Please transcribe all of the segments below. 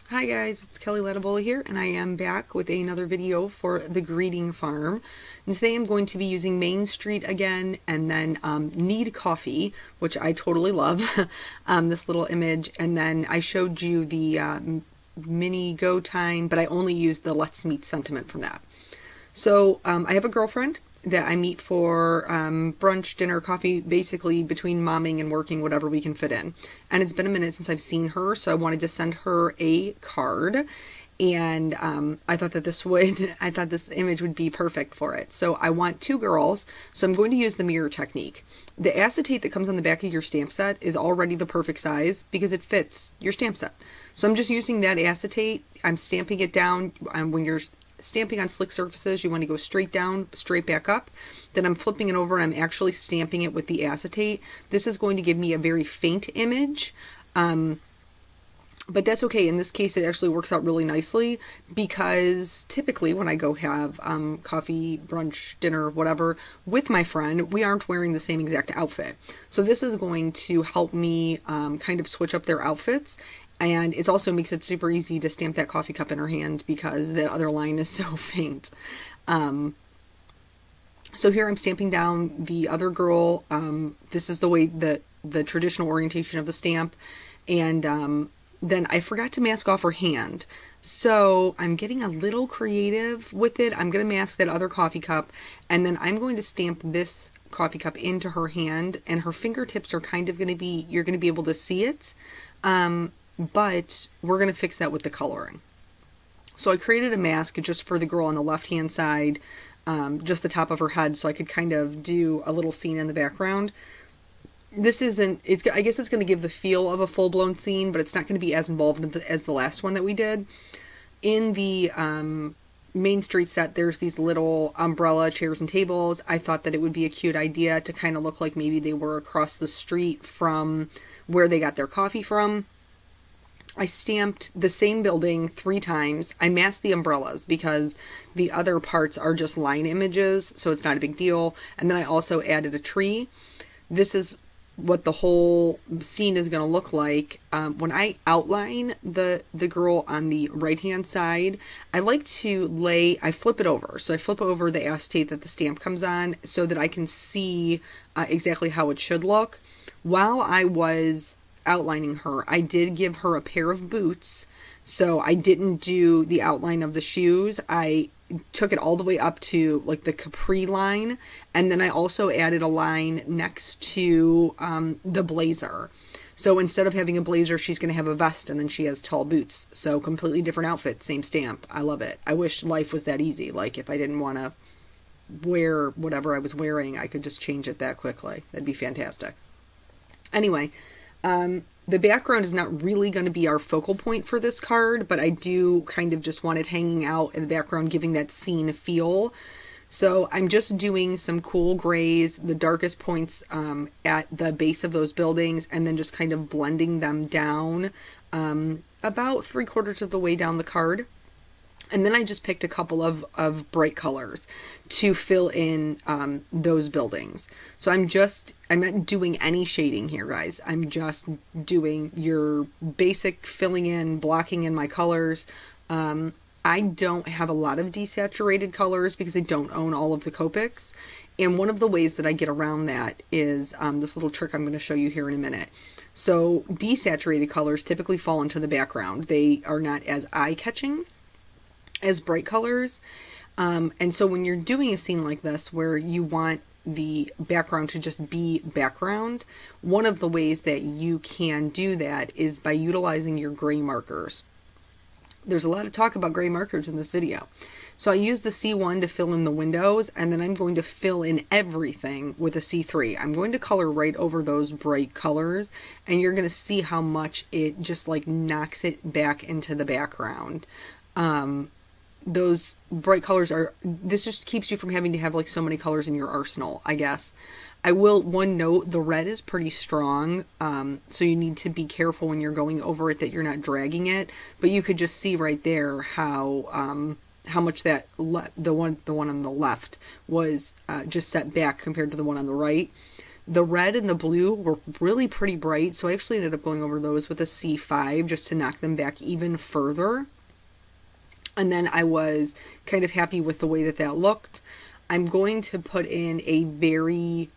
Hi guys, it's Kelly Latevola here, and I am back with another video for the Greeting Farm. And today I'm going to be using Main Street again, and then Need Coffee, which I totally love, this little image. And then I showed you the mini go time, but I only used the Let's Meet sentiment from that. So I have a girlfriend that I meet for brunch, dinner, coffee, basically between momming and working, whatever we can fit in. And it's been a minute since I've seen her, so I wanted to send her a card. And I thought that this image would be perfect for it. So I want two girls, so I'm going to use the mirror technique. The acetate that comes on the back of your stamp set is already the perfect size because it fits your stamp set. So I'm just using that acetate. I'm stamping it down. When you're stamping on slick surfaces, you want to go straight down, straight back up. Then I'm flipping it over and I'm actually stamping it with the acetate. This is going to give me a very faint image, but that's okay. In this case, it actually works out really nicely because typically when I go have coffee, brunch, dinner, whatever with my friend, we aren't wearing the same exact outfit. So this is going to help me kind of switch up their outfits. And it also makes it super easy to stamp that coffee cup in her hand because the other line is so faint. So here I'm stamping down the other girl. This is the way that the traditional orientation of the stamp. And then I forgot to mask off her hand. So I'm getting a little creative with it. I'm going to mask that other coffee cup. And then I'm going to stamp this coffee cup into her hand. And her fingertips are kind of going to be, you're going to be able to see it. But we're going to fix that with the coloring. So I created a mask just for the girl on the left-hand side, just the top of her head, so I could kind of do a little scene in the background. This isn't, I guess it's going to give the feel of a full-blown scene, but it's not going to be as involved as the last one that we did. In the Main Street set, there's these little umbrella chairs and tables. I thought that it would be a cute idea to kind of look like maybe they were across the street from where they got their coffee from. I stamped the same building 3 times. I masked the umbrellas because the other parts are just line images, so it's not a big deal. And then I also added a tree. This is what the whole scene is going to look like. When I outline the girl on the right-hand side, I like to I flip it over. So I flip over the acetate that the stamp comes on so that I can see exactly how it should look. While I was outlining her, I did give her a pair of boots, so I didn't do the outline of the shoes. I took it all the way up to like the capri line, and then I also added a line next to the blazer. So instead of having a blazer, she's going to have a vest, and then she has tall boots. So completely different outfit, same stamp. I love it. I wish life was that easy. Like if I didn't want to wear whatever I was wearing, I could just change it that quickly. That'd be fantastic. Anyway, the background is not really going to be our focal point for this card, but I do kind of just want it hanging out in the background, giving that scene feel. So I'm just doing some cool grays, the darkest points at the base of those buildings, and then just kind of blending them down about 3/4 of the way down the card. And then I just picked a couple of bright colors to fill in those buildings. So I'm not doing any shading here, guys. I'm just doing your basic filling in, blocking in my colors. I don't have a lot of desaturated colors because I don't own all of the Copics. And one of the ways that I get around that is this little trick I'm going to show you here in a minute. So desaturated colors typically fall into the background. They are not as eye-catching as bright colors. And so when you're doing a scene like this where you want the background to just be background, one of the ways that you can do that is by utilizing your gray markers. There's a lot of talk about gray markers in this video. So I use the C1 to fill in the windows, and then I'm going to fill in everything with a C3. I'm going to color right over those bright colors, and you're going to see how much it just like knocks it back into the background. Those bright colors this just keeps you from having to have like so many colors in your arsenal, I guess. One note, the red is pretty strong, so you need to be careful when you're going over it that you're not dragging it, but you could just see right there how much that the one on the left was just set back compared to the one on the right. The red and the blue were really pretty bright, so I actually ended up going over those with a C5 just to knock them back even further. And then I was kind of happy with the way that that looked. I'm going to put in a very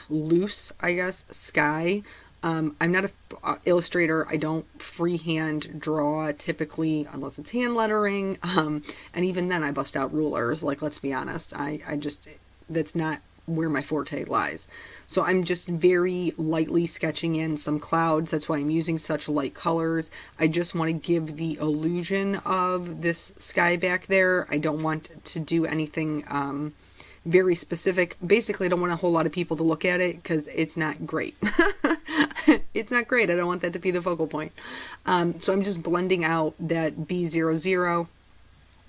loose, I guess, sky. I'm not an illustrator. I don't freehand draw typically unless it's hand lettering. And even then I bust out rulers. Like, let's be honest. I just, that's not where my forte lies. So I'm just very lightly sketching in some clouds. That's why I'm using such light colors. I just want to give the illusion of this sky back there. I don't want to do anything very specific. Basically, I don't want a whole lot of people to look at it because it's not great. It's not great. I don't want that to be the focal point. So I'm just blending out that B00.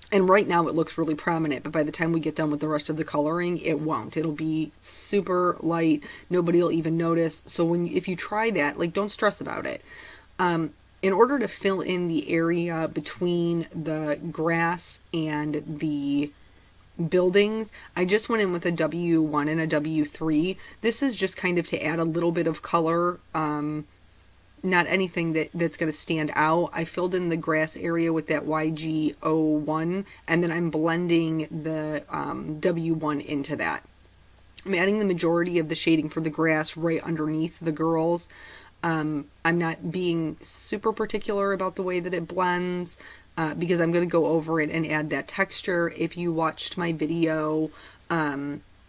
And right now it looks really prominent, but by the time we get done with the rest of the coloring, it won't. It'll be super light. Nobody will even notice. So if you try that, like, don't stress about it. In order to fill in the area between the grass and the buildings, I just went in with a W1 and a W3. This is just kind of to add a little bit of color, not anything that's going to stand out. I filled in the grass area with that YG01, and then I'm blending the W1 into that. I'm adding the majority of the shading for the grass right underneath the girls. I'm not being super particular about the way that it blends, because I'm going to go over it and add that texture. If you watched my video,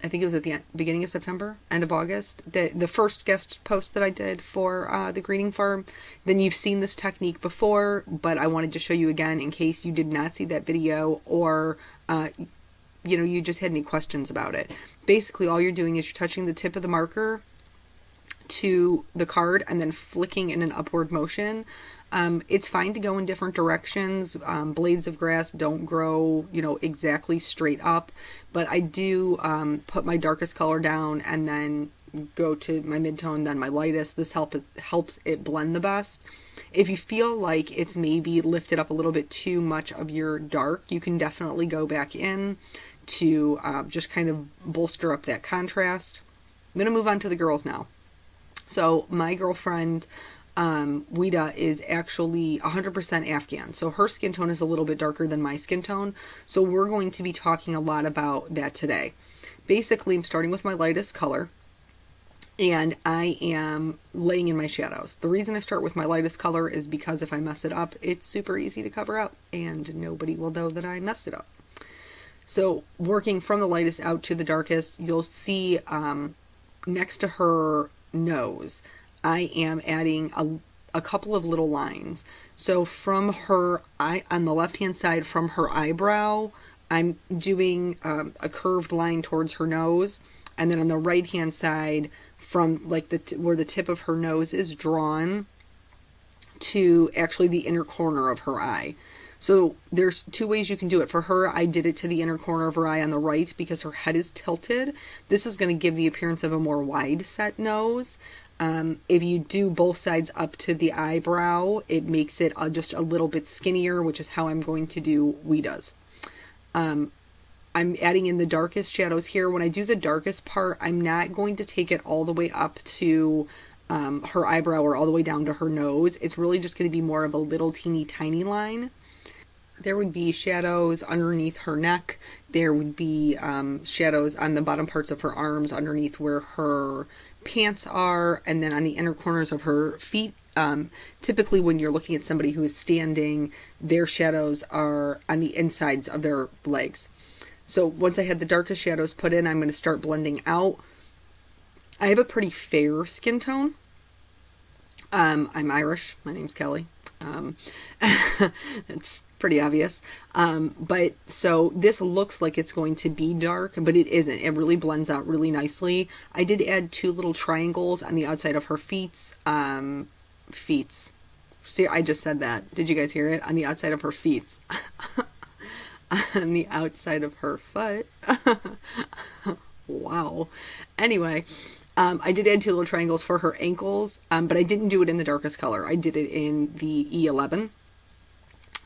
I think it was at the beginning of September, end of August, the first guest post that I did for the greeting farm, then you've seen this technique before, but I wanted to show you again in case you did not see that video, or you just had any questions about it. Basically, all you're doing is you're touching the tip of the marker to the card and then flicking in an upward motion. It's fine to go in different directions. Blades of grass don't grow, exactly straight up, but I do put my darkest color down and then go to my mid-tone, then my lightest. This helps it blend the best. If you feel like it's maybe lifted up a little bit too much of your dark, you can definitely go back in to just kind of bolster up that contrast. I'm going to move on to the girls now. So my girlfriend, Wida, is actually 100% Afghan. So her skin tone is a little bit darker than my skin tone. So we're going to be talking a lot about that today. Basically, I'm starting with my lightest color, and I am laying in my shadows. The reason I start with my lightest color is because if I mess it up, it's super easy to cover up, and nobody will know that I messed it up. So working from the lightest out to the darkest, you'll see next to her nose, I am adding a couple of little lines. So from her eye, on the left hand side, from her eyebrow, I'm doing a curved line towards her nose, and then on the right hand side, from like where the tip of her nose is drawn to actually the inner corner of her eye. So there's two ways you can do it. For her, I did it to the inner corner of her eye on the right because her head is tilted. This is going to give the appearance of a more wide set nose. If you do both sides up to the eyebrow, it makes it just a little bit skinnier, which is how I'm going to do Wida's. I'm adding in the darkest shadows here. When I do the darkest part, I'm not going to take it all the way up to her eyebrow or all the way down to her nose. It's really just going to be more of a little teeny tiny line. There would be shadows underneath her neck. There would be shadows on the bottom parts of her arms underneath where her pants are, and then on the inner corners of her feet. Typically when you're looking at somebody who is standing, their shadows are on the insides of their legs. So once I had the darkest shadows put in, I'm going to start blending out. I have a pretty fair skin tone. I'm Irish. My name's Kelly. It's pretty obvious. But so this looks like it's going to be dark, but it isn't. It really blends out really nicely. I did add two little triangles on the outside of her feet. See, I just said that. Did you guys hear it? On the outside of her feet. On the outside of her foot. Wow. Anyway, I did add two little triangles for her ankles, but I didn't do it in the darkest color. I did it in the E11.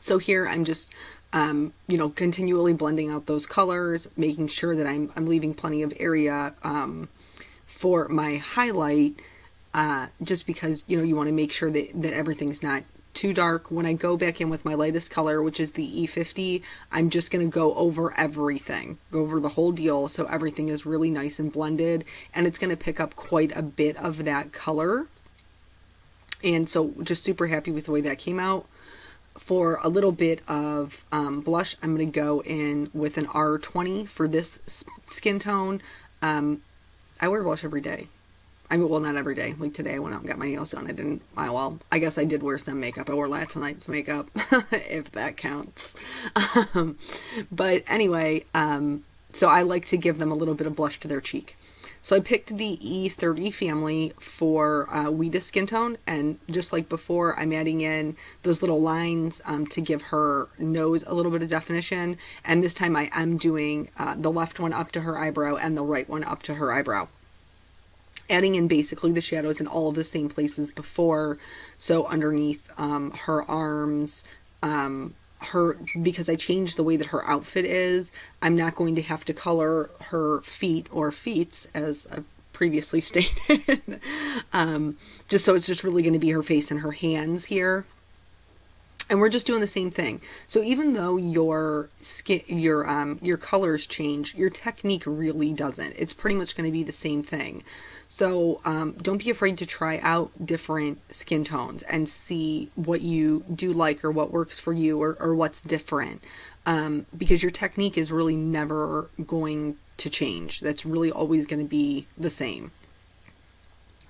So here I'm just, continually blending out those colors, making sure that I'm leaving plenty of area for my highlight, just because, you know, you want to make sure that everything's not too dark. When I go back in with my lightest color, which is the E50, I'm just going to go over everything, go over the whole deal, so everything is really nice and blended, and it's going to pick up quite a bit of that color. And so just super happy with the way that came out. For a little bit of blush, I'm going to go in with an R20 for this skin tone. I wear blush every day. I mean, well, not every day. Like today I went out and got my nails done. I didn't, well, I guess I did wear some makeup. I wore last night's makeup, if that counts. But anyway, so I like to give them a little bit of blush to their cheek. So I picked the E30 family for Weta skin tone, and just like before, I'm adding in those little lines to give her nose a little bit of definition. And this time I am doing the left one up to her eyebrow and the right one up to her eyebrow, adding in basically the shadows in all of the same places before. So underneath her arms, because I changed the way that her outfit is, I'm not going to have to color her feet or feets, as I previously stated. Just so it's just really going to be her face and her hands here. And we're just doing the same thing. So even though your skin, your colors change, your technique really doesn't. It's pretty much going to be the same thing. So don't be afraid to try out different skin tones and see what you do like, or what works for you, or what's different. Because your technique is really never going to change. That's really always going to be the same.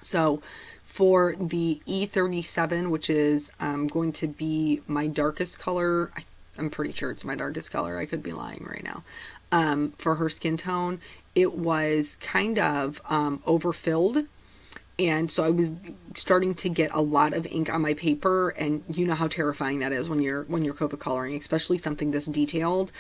So for the E37, which is going to be my darkest color, I'm pretty sure it's my darkest color, I could be lying right now, for her skin tone, it was kind of overfilled, and so I was starting to get a lot of ink on my paper, and you know how terrifying that is when you're Copic coloring, especially something this detailed.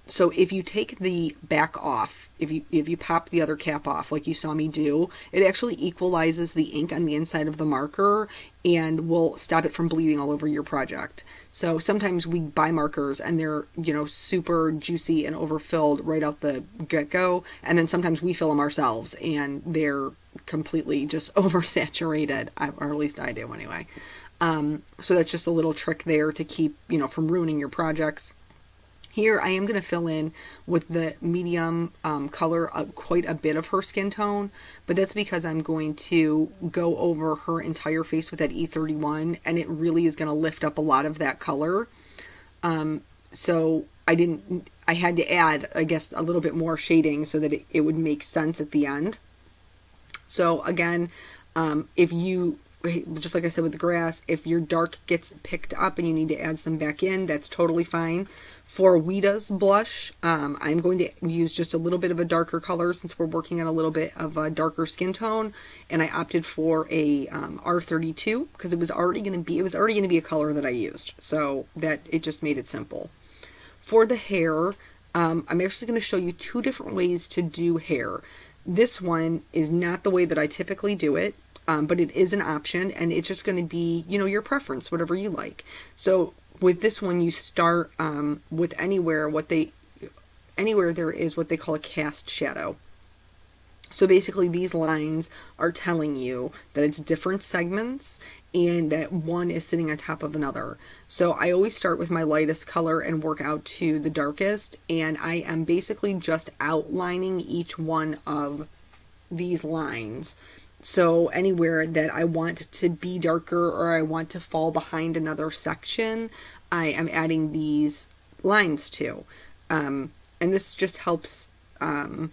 So if you take the back off, if you pop the other cap off like you saw me do, it actually equalizes the ink on the inside of the marker and will stop it from bleeding all over your project. So sometimes we buy markers and they're, you know, super juicy and overfilled right out the get-go, and then sometimes we fill them ourselves and they're completely just oversaturated, or at least I do anyway. So that's just a little trick there to keep, you know, from ruining your projects. Here I am going to fill in with the medium color quite a bit of her skin tone, but that's because I'm going to go over her entire face with that E31, and it really is going to lift up a lot of that color. So I had to add, I guess, a little bit more shading so that it would make sense at the end. So again, if you, just like I said with the grass, if your dark gets picked up and you need to add some back in, that's totally fine. For Weta's blush, I'm going to use just a little bit of a darker color since we're working on a little bit of a darker skin tone, and I opted for a R32 because it was already going to be a color that I used, so that it just made it simple. For the hair, I'm actually going to show you two different ways to do hair. This one is not the way that I typically do it, but it is an option, and it's just going to be, you know, your preference, whatever you like. So with this one, you start with anywhere there is what they call a cast shadow. So basically these lines are telling you that it's different segments and that one is sitting on top of another. So I always start with my lightest color and work out to the darkest, and I am basically just outlining each one of these lines. So anywhere that I want to be darker or I want to fall behind another section, I am adding these lines to. And this just helps, I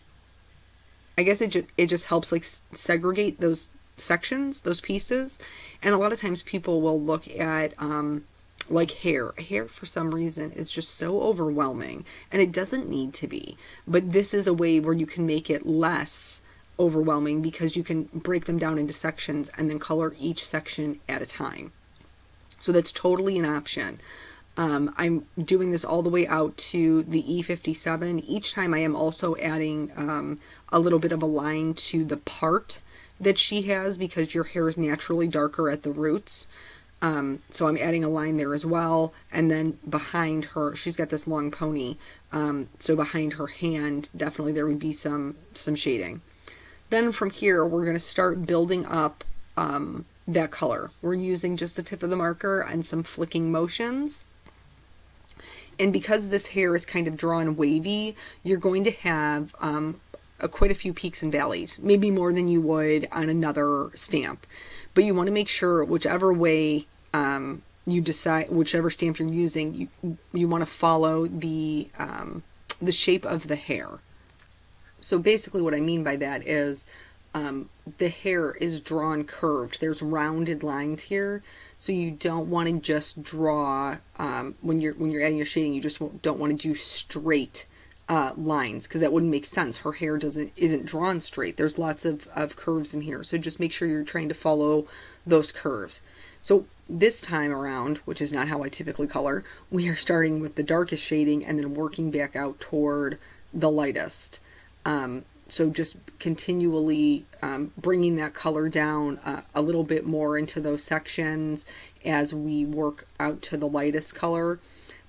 guess it just helps like segregate those sections, those pieces. And a lot of times people will look at like hair. Hair for some reason is just so overwhelming, and it doesn't need to be. But this is a way where you can make it less overwhelming because you can break them down into sections and then color each section at a time. So that's totally an option. I'm doing this all the way out to the E57. Each time I am also adding a little bit of a line to the part that she has because your hair is naturally darker at the roots. So I'm adding a line there as well. And then behind her, she's got this long pony. So behind her hand, definitely there would be some shading. Then from here, we're going to start building up that color. We're using just the tip of the marker and some flicking motions. And because this hair is kind of drawn wavy, you're going to have quite a few peaks and valleys, maybe more than you would on another stamp. But you want to make sure whichever way you decide, whichever stamp you're using, you want to follow the shape of the hair. So basically what I mean by that is the hair is drawn curved. There's rounded lines here. So you don't want to just draw, when you're adding your shading, you just don't want to do straight lines, because that wouldn't make sense. Her hair isn't drawn straight. There's lots of curves in here. So just make sure you're trying to follow those curves. So this time around, which is not how I typically color, we are starting with the darkest shading and then working back out toward the lightest. So just continually bringing that color down a little bit more into those sections as we work out to the lightest color.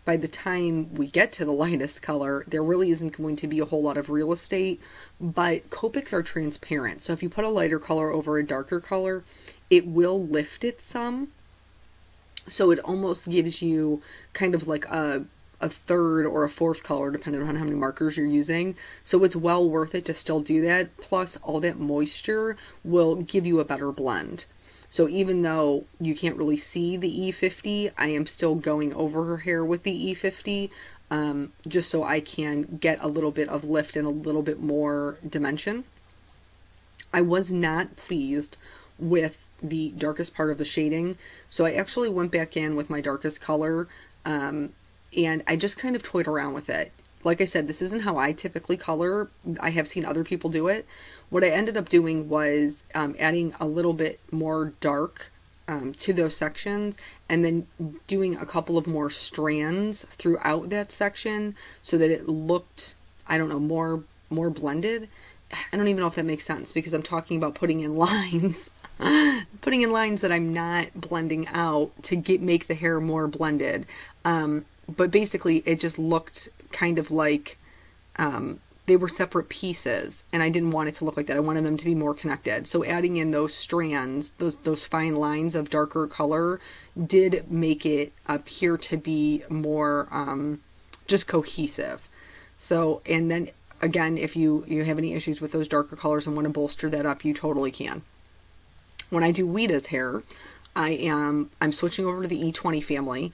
By the time we get to the lightest color, there really isn't going to be a whole lot of real estate, but Copics are transparent. So if you put a lighter color over a darker color, it will lift it some. So it almost gives you kind of like a third or a fourth color, depending on how many markers you're using. So it's well worth it to still do that. Plus, all that moisture will give you a better blend. So even though you can't really see the E50, I am still going over her hair with the E50, just so I can get a little bit of lift and a little bit more dimension. I was not pleased with the darkest part of the shading, so I actually went back in with my darkest color, and I just kind of toyed around with it. Like I said, this isn't how I typically color. I have seen other people do it. What I ended up doing was adding a little bit more dark to those sections, and then doing a couple of more strands throughout that section so that it looked, I don't know, more blended. I don't even know if that makes sense, because I'm talking about putting in lines, putting in lines that I'm not blending out to make the hair more blended. But basically it just looked kind of like they were separate pieces, and I didn't want it to look like that. I wanted them to be more connected. So adding in those strands, those fine lines of darker color, did make it appear to be more just cohesive. So, and then again, if you have any issues with those darker colors and want to bolster that up, you totally can. When I do Weeda's hair, I'm switching over to the E20 family.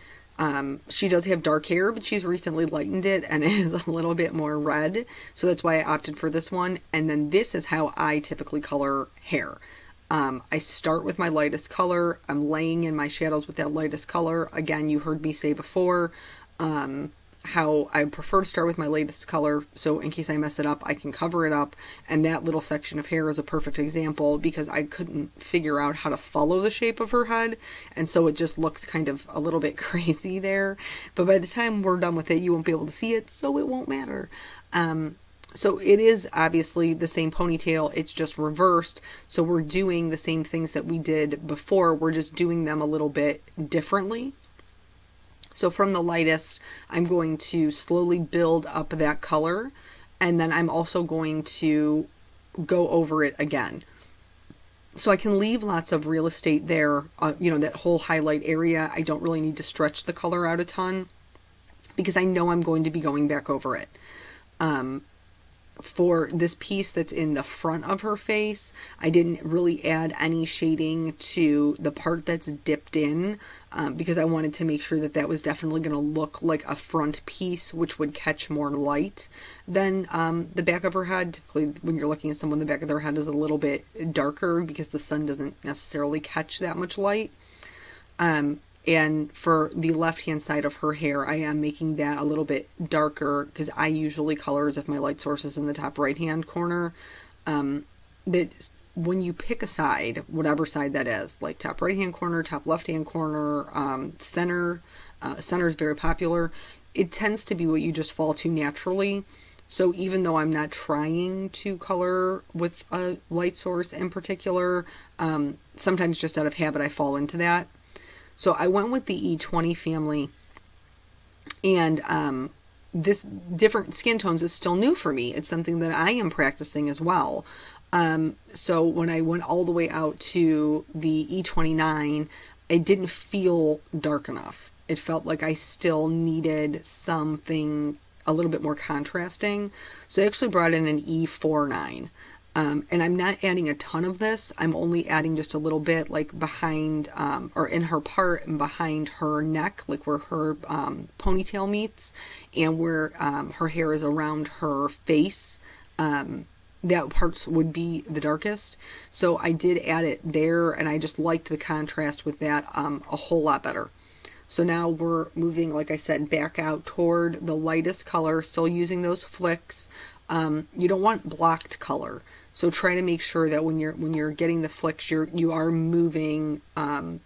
She does have dark hair, but she's recently lightened it and is a little bit more red. So that's why I opted for this one. And then this is how I typically color hair. I start with my lightest color. I'm laying in my shadows with that lightest color. Again, you heard me say before, how I prefer to start with my lightest color, so in case I mess it up, I can cover it up. And that little section of hair is a perfect example, because I couldn't figure out how to follow the shape of her head, and so it just looks kind of a little bit crazy there. But by the time we're done with it, you won't be able to see it, so it won't matter. So it is obviously the same ponytail, it's just reversed. So we're doing the same things that we did before, we're just doing them a little bit differently. So from the lightest, I'm going to slowly build up that color, and then I'm also going to go over it again. So I can leave lots of real estate there, you know, that whole highlight area. I don't really need to stretch the color out a ton, because I know I'm going to be going back over it. For this piece that's in the front of her face, I didn't really add any shading to the part that's dipped in, because I wanted to make sure that that was definitely going to look like a front piece, which would catch more light than the back of her head. Typically, when you're looking at someone, the back of their head is a little bit darker because the sun doesn't necessarily catch that much light. And for the left-hand side of her hair, I am making that a little bit darker, because I usually color as if my light source is in the top right-hand corner. That when you pick a side, whatever side that is, like top right-hand corner, top left-hand corner, center, center is very popular, it tends to be what you just fall to naturally. So even though I'm not trying to color with a light source in particular, sometimes just out of habit I fall into that. So I went with the E20 family, and this different skin tones is still new for me. It's something that I am practicing as well. So when I went all the way out to the E29, it didn't feel dark enough. It felt like I still needed something a little bit more contrasting. So I actually brought in an E49. And I'm not adding a ton of this. I'm only adding just a little bit, like behind, or in her part and behind her neck, like where her ponytail meets, and where her hair is around her face. That parts would be the darkest. So I did add it there, and I just liked the contrast with that a whole lot better. So now we're moving, like I said, back out toward the lightest color, still using those flicks. You don't want blocked color. So try to make sure that when you're getting the flicks, you are moving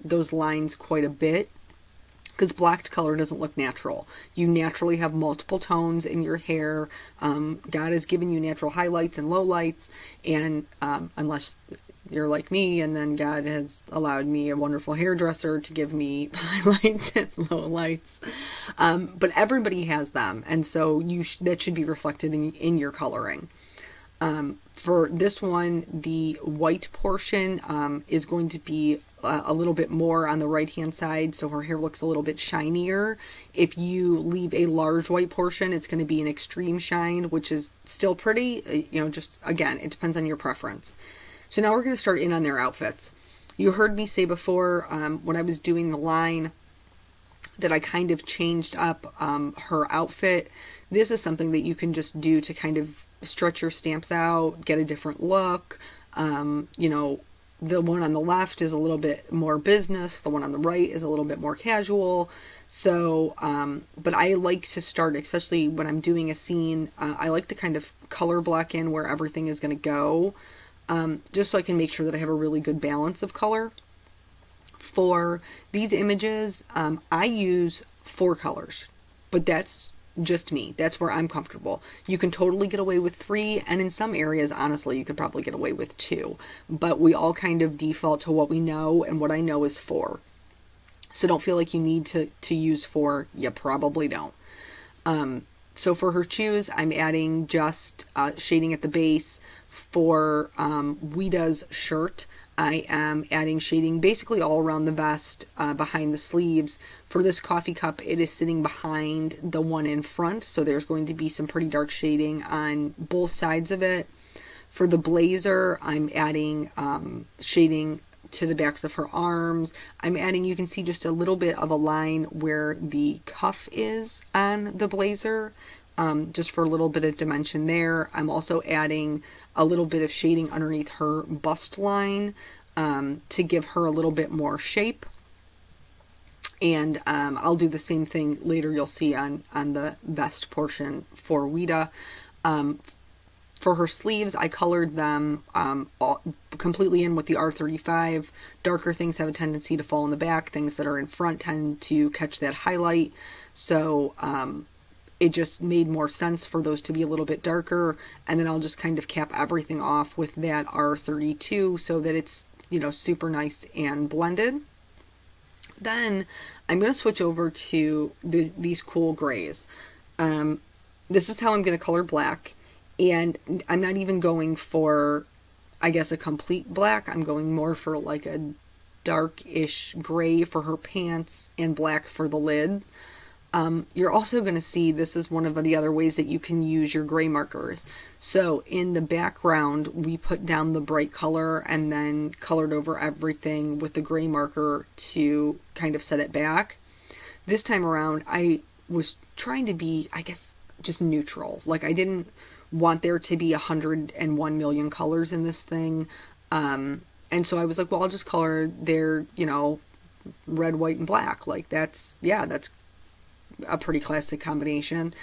those lines quite a bit, because blocked color doesn't look natural. You naturally have multiple tones in your hair. God has given you natural highlights and lowlights, and unless you're like me, and then God has allowed me a wonderful hairdresser to give me highlights and lowlights. But everybody has them, and so that should be reflected in your coloring. For this one, the white portion is going to be a little bit more on the right hand side, so her hair looks a little bit shinier. If you leave a large white portion, it's going to be an extreme shine, which is still pretty. Just again, it depends on your preference. So now we're going to start in on their outfits. You heard me say before, when I was doing the line, that I kind of changed up her outfit. This is something that you can just do to kind of stretch your stamps out, get a different look. The one on the left is a little bit more business. The one on the right is a little bit more casual. So, but I like to start, especially when I'm doing a scene, I like to kind of color block in where everything is going to go, just so I can make sure that I have a really good balance of color. For these images, I use 4 colors, but that's just me. That's where I'm comfortable. You can totally get away with 3, and in some areas, honestly, you could probably get away with 2, but we all kind of default to what we know, and what I know is 4. So don't feel like you need to use 4. You probably don't. So for her shoes, I'm adding just shading at the base. For Ouida's shirt, I am adding shading basically all around the vest, behind the sleeves. For this coffee cup, it is sitting behind the one in front, so there's going to be some pretty dark shading on both sides of it. For the blazer, I'm adding shading to the backs of her arms. I'm adding, you can see just a little bit of a line where the cuff is on the blazer, just for a little bit of dimension there. I'm also adding a little bit of shading underneath her bust line to give her a little bit more shape. And I'll do the same thing later, you'll see on the vest portion for Ouida. For her sleeves, I colored them completely in with the R35. Darker things have a tendency to fall in the back. Things that are in front tend to catch that highlight. So it just made more sense for those to be a little bit darker. And then I'll just kind of cap everything off with that R32 so that it's, super nice and blended. Then I'm going to switch over to these cool grays. This is how I'm going to color black. And I'm not even going for, I guess, a complete black. I'm going more for like a dark-ish gray for her pants and black for the lid. You're also going to see this is one of the other ways that you can use your gray markers. So in the background, we put down the bright color and then colored over everything with the gray marker to kind of set it back. This time around, I was trying to be, I guess, just neutral. Like, I didn't want there to be 101 million colors in this thing. And so I was like, well, I'll just color their, red, white, and black. Like, that's a pretty classic combination.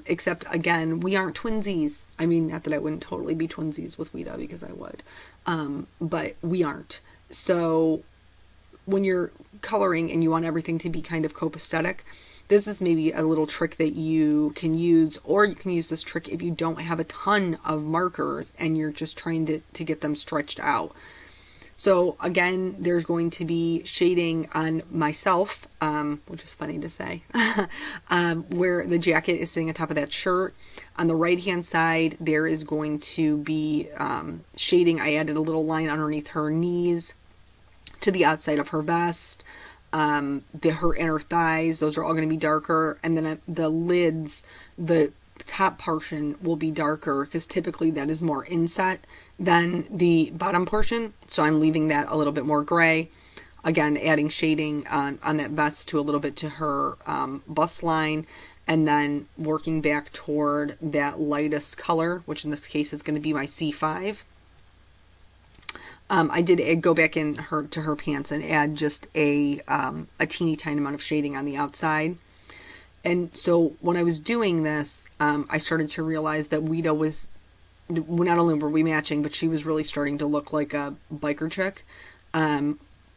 Except, again, we aren't twinsies. I mean, not that I wouldn't totally be twinsies with Ouida, because I would. But we aren't. So when you're coloring and you want everything to be kind of copacetic, this is maybe a little trick that you can use, or you can use this trick if you don't have a ton of markers and you're just trying to get them stretched out. So again, there's going to be shading on myself, which is funny to say, where the jacket is sitting on top of that shirt. On the right hand side, there is going to be shading. I added a little line underneath her knees to the outside of her vest. Her inner thighs, those are all going to be darker. And then the lids, the top portion will be darker because typically that is more inset than the bottom portion. So I'm leaving that a little bit more gray. Again, adding shading on that vest to a little bit to her bust line, and then working back toward that lightest color, which in this case is going to be my C5. I did go back in to her pants and add just a teeny tiny amount of shading on the outside. And so when I was doing this, I started to realize that Weta was, not only were we matching, but she was really starting to look like a biker chick.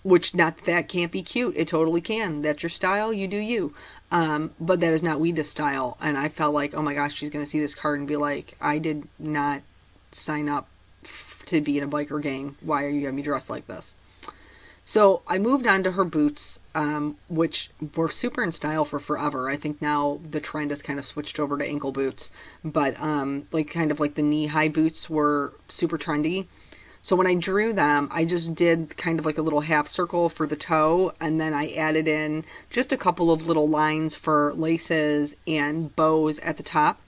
Which, not that can't be cute. It totally can. That's your style. You do you. But that is not Weta's style. And I felt like, oh my gosh, she's going to see this card and be like, I did not sign up to be in a biker gang. Why are you having me dressed like this? So I moved on to her boots, which were super in style for forever. I think now the trend has kind of switched over to ankle boots, but like kind of like the knee-high boots were super trendy. So when I drew them, I just did kind of like a little half circle for the toe, and then I added in just a couple of little lines for laces and bows at the top.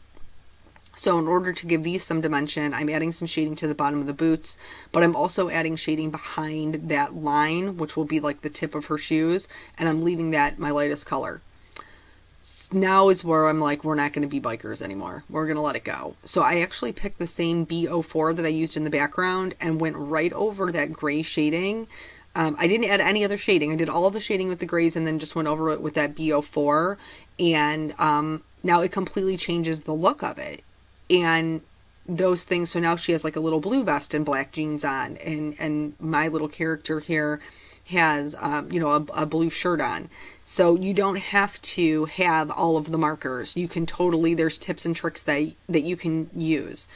So in order to give these some dimension, I'm adding some shading to the bottom of the boots, but I'm also adding shading behind that line, which will be like the tip of her shoes, and I'm leaving that my lightest color. Now is where I'm like, we're not going to be bikers anymore. We're going to let it go. So I actually picked the same B04 that I used in the background and went right over that gray shading. I didn't add any other shading. I did all of the shading with the grays and then just went over it with that B04. And now it completely changes the look of it. And those things, so now she has like a little blue vest and black jeans on, and my little character here has you know, a blue shirt on. So you don't have to have all of the markers. You can totally, there's tips and tricks that you can use.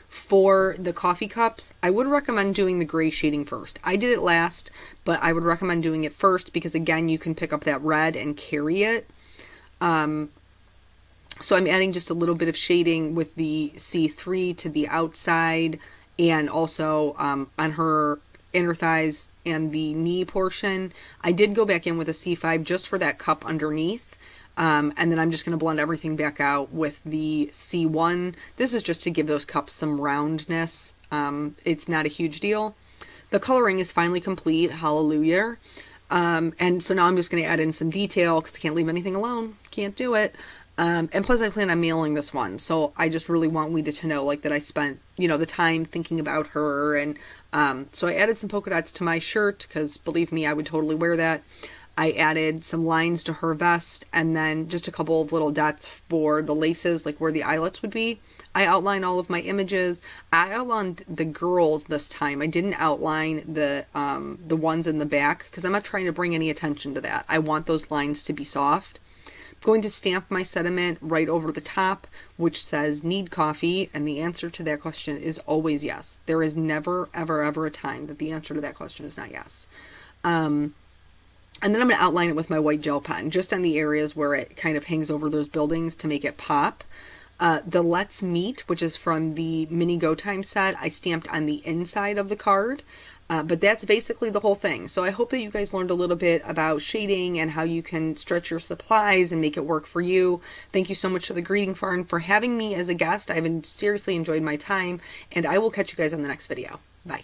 For the coffee cups, I would recommend doing the gray shading first. I did it last, but I would recommend doing it first because again, you can pick up that red and carry it. So I'm adding just a little bit of shading with the C3 to the outside, and also on her inner thighs and the knee portion. I did go back in with a C5 just for that cup underneath. And then I'm just going to blend everything back out with the C1. This is just to give those cups some roundness. It's not a huge deal. The coloring is finally complete. Hallelujah. And so now I'm just going to add in some detail because I can't leave anything alone. Can't do it. And plus I plan on mailing this one. So I just really want Weta to know like that I spent, you know, the time thinking about her. And so I added some polka dots to my shirt because believe me, I would totally wear that. I added some lines to her vest and then just a couple of little dots for the laces, like where the eyelets would be. I outlined all of my images. I outlined the girls this time. I didn't outline the ones in the back because I'm not trying to bring any attention to that. I want those lines to be soft. I'm going to stamp my sentiment right over the top, which says need coffee, and the answer to that question is always yes. There is never, ever, ever a time that the answer to that question is not yes. And then I'm going to outline it with my white gel pen, just on the areas where it kind of hangs over those buildings to make it pop. The Let's Meet, which is from the Mini Go Time set, I stamped on the inside of the card. But that's basically the whole thing. So I hope that you guys learned a little bit about shading and how you can stretch your supplies and make it work for you. Thank you so much to the Greeting Farm for having me as a guest. I've seriously enjoyed my time, and I will catch you guys on the next video. Bye.